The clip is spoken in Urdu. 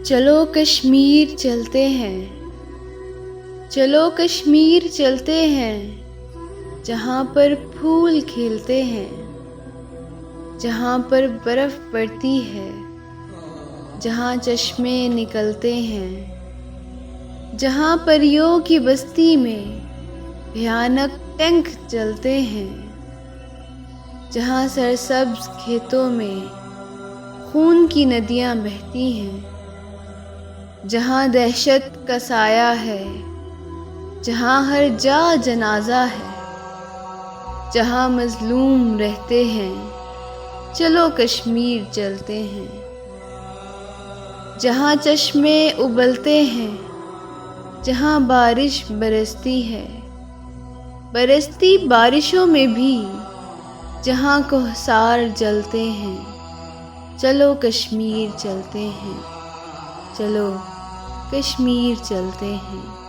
چلو کشمیر چلتے ہیں، چلو کشمیر چلتے ہیں، جہاں پر پھول کھلتے ہیں، جہاں پر برف پڑتی ہے، جہاں چشمے نکلتے ہیں، جہاں پریوں کی بستی میں بھیانک ٹینک چلتے ہیں، جہاں سرسبز کھیتوں میں خون کی ندیاں بہتی ہیں، جہاں دہشت کا سایہ ہے، جہاں ہر جا جنازہ ہے، جہاں مظلوم رہتے ہیں، چلو کشمیر چلتے ہیں، جہاں چشمے ابلتے ہیں، جہاں بارش برستی ہے، برستی بارشوں میں بھی جہاں کوہسار جلتے ہیں، چلو کشمیر چلتے ہیں، چلو کشمیر چلتے ہیں۔